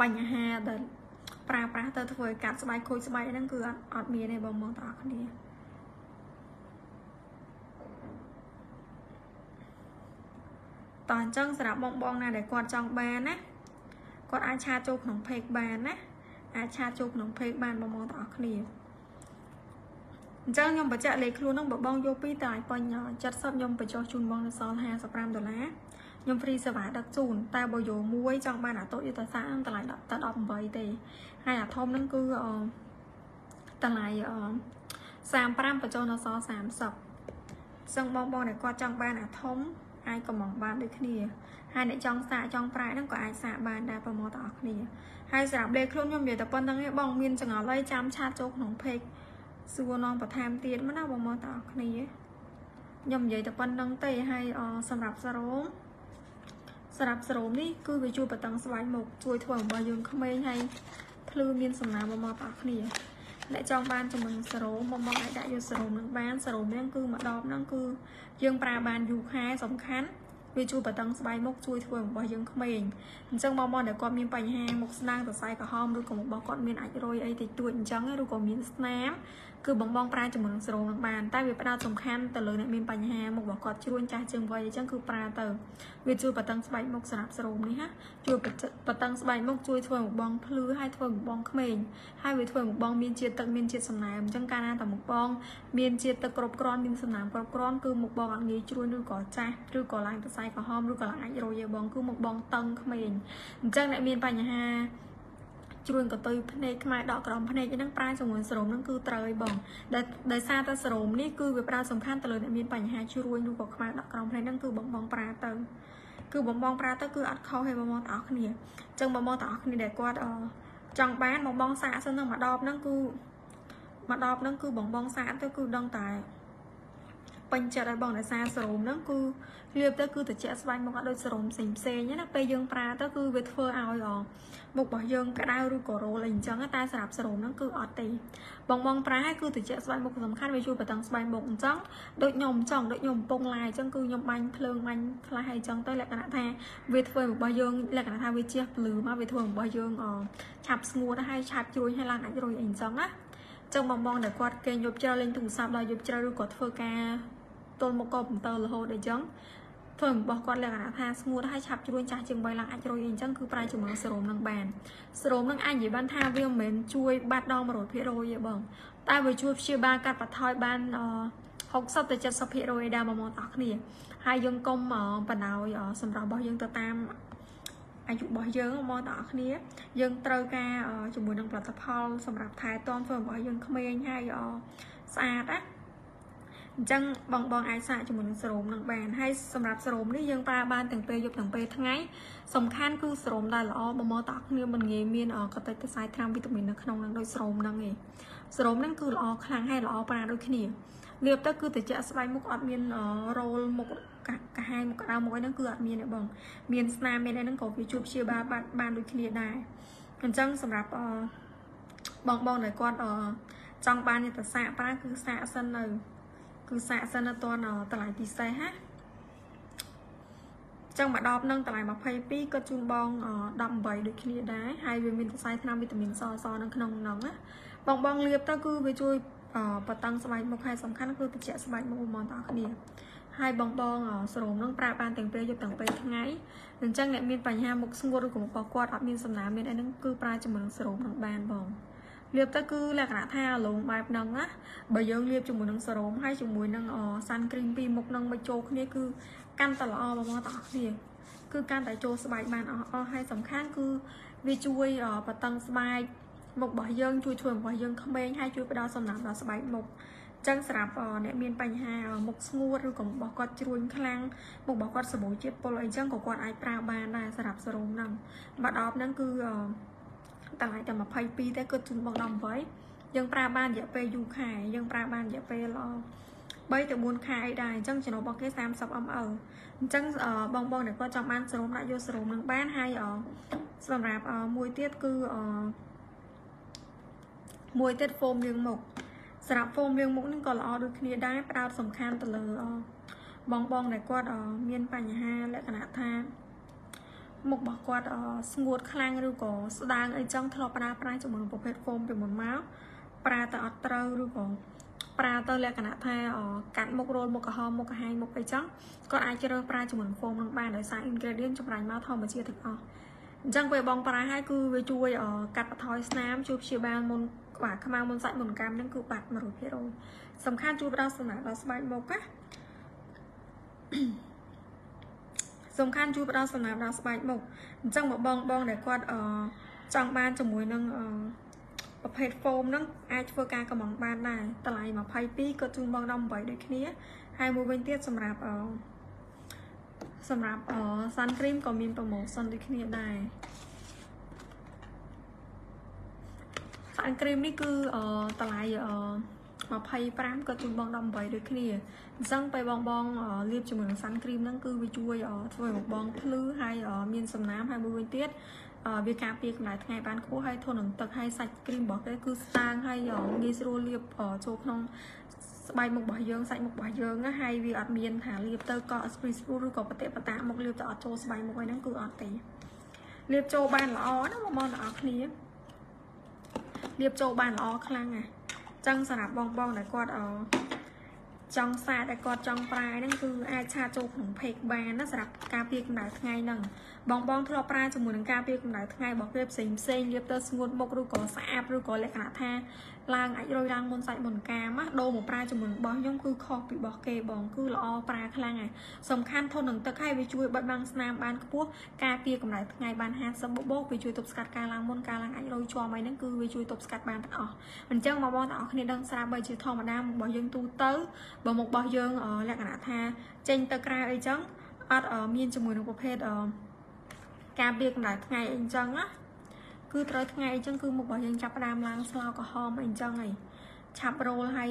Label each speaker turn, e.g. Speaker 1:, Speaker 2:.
Speaker 1: បញ្ហាដែលប្រាទៅធ្វើកាត់ស្បែកខូចស្បែកហ្នឹងគឺអត់មានទេបងបងទាំងអស់គ្នាតោះអញ្ចឹងសម្រាប់បងណាដែលគាត់ចង់បានណាគាត់អាចឆាចូលក្នុង page បានណាអាចឆាចូលក្នុង page បានបងទាំងអស់គ្នាអញ្ចឹងខ្ញុំបញ្ជាក់លេខខ្លួនហ្នឹងបើបងយកពីតែឲ្យពេញ70ខ្ញុំបញ្ចុះជូនបងនៅសល់$55ខ្ញុំ free សេវាដឹកជូនតែបើយកមួយចង់បានអាតូចយុទ្ធសាស្ត្រហ្នឹងតម្លៃតែ18ទេហើយអាធំហ្នឹងគឺតម្លៃ35បញ្ចុះនៅសល់30អញ្ចឹងបងដែលគាត់ចង់បានអាធំអាចកំងបានដូចគ្នាហើយអ្នកចង់សាកចង់ប្រាក់ហ្នឹងក៏អាចសាកបានដែរប្រមូលទាំងអស់គ្នាហើយសម្រាប់លេខខ្លួនខ្ញុំនិយាយតែប៉ុណ្្នឹងឯងបងមានចង្អុលអីចាំឆាតចូលក្នុង page សួរនាំបន្ថែមទៀតមកណាបងមកទាំងអស់គ្នាខ្ញុំនិយាយតែប៉ុណ្្នឹងទេហើយសម្រាប់សារ៉ូមនេះគឺវាជួយបន្តឹងស្បែកមុខជួយធ្វើឲ្យយើងក្មេងហើយភ្លឺមានសំណើមមកទាំងអស់គ្នាអ្នកចង់បានជាមួយនឹងសារ៉ូមបងអាចដាក់យកសារ៉ូមនឹងបានសារ៉ូមហ្នឹងគឺមួយដបហ្នឹងគឺយើងប្រើបានយូរខែសំខាន់វាជួយបន្តឹងស្បែកមុខជួយធ្វើរបស់យើងក្មេងអញ្ចឹងបងដែលគាត់មានបញ្ហាមុខស្នាងសរសៃក្រហមឬក៏របស់គាត់មានអាចរយអីតិចតួចអញ្ចឹងឬក៏មានស្នាមគឺបងប្រើជាមួយនឹងសារ៉ូមនឹងបានតែវាផ្ដោតសំខាន់ទៅលើអ្នកមានបញ្ហាមុខរបស់គាត់ជ្រួញចាស់ជាងវ័យអញ្ចឹងគឺប្រើទៅវាជួយបន្តឹងស្បែកមុខសម្រាប់សារ៉ូមនេះណាជួយបន្តឹងស្បែកមុខជួយធ្វើឲ្យបងភ្លឺហើយធ្វើឲ្យបងក្មេងហើយវាធ្វើឲ្យបងមានជាតិទឹកមានជាតិសំណើមអញ្ចឹងកាលណាតែមុខបងមានជាតិទឹកគ្រប់គ្រាន់មានសំណើមគ្រប់គ្រាន់គឺមុខបងអត់ងាយជ្រួញឬក៏ចាស់ឬក៏ឡើងសរសៃក្រហមឬក៏ឡើងអាចរយបងគឺមុខបងតឹងក្មេងអញ្ចឹងអ្នកមានបញ្ហាជ្រួញកតុយភ្នែកខ្មៅដកក្រោមភ្នែកហ្នឹងប្រើជាមួយសារ៉ូមហ្នឹងគឺត្រូវឲ្យបងដោយសារតែសារ៉ូមនេះគឺវាប្រើសំខាន់ទៅលើអ្នកមានបញ្ហាជ្រួញឬក៏ខ្មៅដកក្រោមភ្នែកហ្នឹងគឺបងប្រើទៅគឺបងប្រើទៅគឺអត់ខុសទេបងទាំងអស់គ្នាអញ្ចឹងបងទាំងអស់គ្នាដែលគាត់ចង់បានបងសាកសិនហ្នឹងមួយដបហ្នឹងគឺបងសាកទៅគឺដឹងតែពេញចិត្តឲ្យបងដោយសារសារ៉ូមហ្នឹងគឺលាបទៅគឺត្រជាក់ស្បែកមុខអត់ដូចសារ៉ូមផ្សេងណាពេលយើងប្រើទៅគឺវាធ្វើឲ្យមុខរបស់យើងក្តៅឬក៏រោលអីអញ្ចឹងតែសម្រាប់សារ៉ូមហ្នឹងគឺអត់ទេបងប្រើឲ្យគឺត្រជាក់ស្បែកមុខសំខាន់វាជួយបន្តឹងស្បែកមុខអញ្ចឹងដូចខ្ញុំកំពុងឡាយអញ្ចឹងគឺខ្ញុំបាញ់ភ្លើងបាញ់ខ្លះហើយអញ្ចឹងទៅលក្ខណៈថាវាធ្វើរបស់យើងលក្ខណៈថាវាជះភ្លឺមកវាធ្វើរបស់យើងឆាប់ស្ងួតហើយឆាប់ជ្រួញហើយឡើងអាចរយអីអញ្ចឹងណាចឹងបងដែលគាត់គេយប់ជ្រៅលេងទូរស័ព្ទដល់យប់ជ្រៅឬក៏ធ្វើការទល់មុខកុំព្យូទ័ររហូតអីចឹងធ្វើរបស់គាត់លក្ខណៈថាស្ងួតហើយឆាប់ជ្រួញចាស់ជាង3ឡើងអាចរយអីចឹងគឺប្រើជាមួយសារ៉ូមនឹងបានសារ៉ូមនឹងអាចនិយាយបានថាវាមិនមែនជួយបាត់ដល់100%ទេបងតែវាជួយព្យាបាលកាត់បន្ថយបាន60ទៅ70%ឯដែរបងប្អូនទាំងអស់គ្នាហើយយើងកុំបណ្ដោយសម្រាប់របស់យើងទៅតាមអាយុរបស់យើងបងទាំងអស់គ្នាយើងត្រូវការជាមួយនឹងផលិតផលសម្រាប់ថែទាំធ្វើរបស់យើងក្មេងហើយស្អាតណាអញ្ចឹងបងអាចសាកជាមួយនឹងសារ៉ូមនឹងបានហើយសម្រាប់សារ៉ូមនេះយើងប្រើបានទាំងពេលយប់ទាំងពេលថ្ងៃសំខាន់គឺសារ៉ូមដែលល្អបងប្អូនទាំងអស់គ្នាមិនងាយមានកតិចសរសៃថ្នាំវីតាមីននៅក្នុងនឹងដូចសារ៉ូមហ្នឹងឯងសារ៉ូមហ្នឹងគឺល្អខ្លាំងហើយល្អប្រើដូចគ្នាលាបទៅគឺត្រជាក់ស្បែកមុខអត់មានរោលមុខកាហាយមុខក្តៅមុខអីហ្នឹងគឺអត់មានទេបងមានស្នាមមានអីហ្នឹងក៏វាជួយព្យាបាលបានដូចគ្នាដែរអញ្ចឹងសម្រាប់បងដែលគាត់ចង់បានយុទ្ធសាស្ត្រប្រើគឺសាកសិននៅគឺសាកសិននៅតនតម្លៃពិសេសណាចឹងមួយដបនឹងតម្លៃ22គាត់ជូនបង18ដូចគ្នាដែរហើយវាមានសរសៃថ្នាំវីតាមីនសនៅក្នុងហ្នឹងណាបងលាបទៅគឺវាជួយបន្តឹងស្បែកមុខហើយសំខាន់គឺត្រជាក់ស្បែកមុខបងប្អូនទាំងគ្នាហើយបងសារ៉ូមនឹងប្រើបានទាំងពេលយប់ទាំងពេលថ្ងៃអញ្ចឹងអ្នកមានបញ្ហាមុខស្ងួតឬក៏មុខរបស់គាត់អត់មានសំណើមមានអីហ្នឹងគឺប្រើជាមួយនឹងសារ៉ូមនឹងបានបងលាបទៅគឺលក្ខណៈថាអាឡូងបែបហ្នឹងណាបើយើងលាបជាមួយនឹងសារ៉ូមហើយជាមួយនឹងសាន់គ្រីមពីរមុខនឹងមកចូលគ្នាគឺកាន់តែល្អបងប្អូនទាំងអស់គ្នាគឺកាន់តែចូលស្បែកបានអស់ហើយសំខាន់គឺវាជួយបន្តឹងស្បែកមុខរបស់យើងជួយធ្វើរបស់យើងក្មេងហើយជួយផ្ដល់សំណើមដល់ស្បែកមុខចឹងសម្រាប់អ្នកមានបញ្ហាមុខស្ងួតឬក៏មុខរបស់គាត់ជ្រួញខ្លាំងមុខរបស់គាត់សម្បូរជាតិពុលអីចឹងក៏គាត់អាចប្រើបានដែរសម្រាប់សារ៉ូមហ្នឹងមួយដបហ្នឹងគឺតម្លៃតែ22តែគាត់ជូនបង18យើងប្រើបានរយៈពេលយូរខែយើងប្រើបានរយៈពេល3ទៅ4ខែអីដែរអញ្ចឹងចំណូលរបស់គេ30 ml អញ្ចឹងបងដែលគាត់ចង់បានសារ៉ូមដាក់យកសារ៉ូមនឹងបានហើយសម្រាប់មួយទៀតគឺមួយទៀតហ្វូមលាងមុខសម្រាប់ហ្វូមលាងមុខនឹងក៏ល្អដូចគ្នាដែរផ្ដោតសំខាន់ទៅលើបងដែលគាត់មានបញ្ហាលក្ខណៈថា មុខរបស់គាត់ស្ងួតខ្លាំងឬក៏ស្ដាងអីចឹងធ្លាប់ប្រើជាមួយប្រភេទហ្វូមពីមុនមកប្រើតែអត់ត្រូវឬក៏ប្រើទៅលក្ខណៈថាកាត់មុខរោលមុខក្រហមមុខកាហាយមុខអីចឹងគាត់អាចជ្រើសប្រើជាមួយហ្វូមនឹងបានដោយសារ ingredient ចម្រាញ់មកធម្មជាតិទាំងអស់អញ្ចឹងពេលបងប្រើឲ្យគឺវាជួយកាត់បន្ថយស្នាមជួយព្យាបាលមុនក្បាលខ្មៅមុនសាច់មុនកាំហ្នឹងគឺបាត់ 100% សំខាន់ជួយផ្ដល់សំណាងដល់ស្បែកមុខណាសំខាន់ជួយផ្ដល់សំណាងដល់ស្បែកមុខអញ្ចឹងមកបងដែលគាត់ចង់បានជាមួយនឹងប្រភេទហ្វូមហ្នឹងអាចធ្វើការកម្មង់បានដែរតម្លៃ22ក៏ជូនបង18ដូចគ្នាហើយមួយវិញទៀតសម្រាប់sun cream ក៏មាន promotion ដូចគ្នាដែរ sun cream នេះគឺតម្លៃ25ក៏ជូនបង18ដូចគ្នាអញ្ចឹងពេលបងលាបជាមួយនឹង sun cream ហ្នឹងគឺវាជួយធ្វើឲ្យបងភ្លឺហើយមានសំណើមហើយមួយវិញទៀតវាការពារកម្ដៅថ្ងៃបានខ្ពស់ហើយធន់នឹងទឹកហើយសាច់គ្រីមរបស់គេគឺស្តាងហើយងាយស្រួលលាបចូលក្នុងស្បែកមុខរបស់យើងសាច់មុខរបស់យើងណាហើយវាអត់មានថាលាបទៅក៏ spray ឬក៏ប្រតិបតាមុខលាបទៅអត់ចូលស្បែកមុខហ្នឹងគឺអត់ទេលាបចូលបានល្អណាបងប្អូនគ្នាលាបចូលបានល្អខ្លាំងណាស់ចឹងសម្រាប់បងដែលគាត់ចង់សាតែគាត់ចង់ប្រើហ្នឹងគឺអាចឆាចូលក្នុងផេកបានណាសម្រាប់ការពារកម្ដៅថ្ងៃហ្នឹងបងធ្លាប់ប្រើជាមួយនឹងការពារកម្ដៅថ្ងៃរបស់គេផ្សេងលាបទៅស្ងួតមុខឬក៏ស្អាតឬក៏លក្ខណៈថាឡើងអាចរយឡើងមុនសាច់មុនកាមណាដូរមកប្រើជាមួយនឹងរបស់ខ្ញុំគឺខុសពីរបស់គេបងគឺល្អប្រើខ្លាំងហើយសំខាន់ធន់នឹងទឹកហើយវាជួយបិទបាំងស្នាមបានខ្ពស់ការពារកម្ដៅថ្ងៃបាន50បូកវាជួយទប់ស្កាត់ការឡើងមុនការឡើងអាចរយជាប់អីហ្នឹងគឺវាជួយទប់ស្កាត់បានទាំងអស់អញ្ចឹងបងទាំងអស់គ្នាដឹងស្រាប់បើជាធម្មតារបស់យើងទូទៅបើមុខរបស់យើងលក្ខណៈថាចេញទៅក្រៅអីចឹងអត់មានជាមួយនឹងប្រភេទការពារកម្ដៅថ្ងៃអីចឹងណាគឺត្រូវថ្ងៃអីចឹងគឺមុខរបស់យើងចាប់ផ្ដើមឡើងស្លោក្រហមអីចឹងហីឆាប់រោលហើយ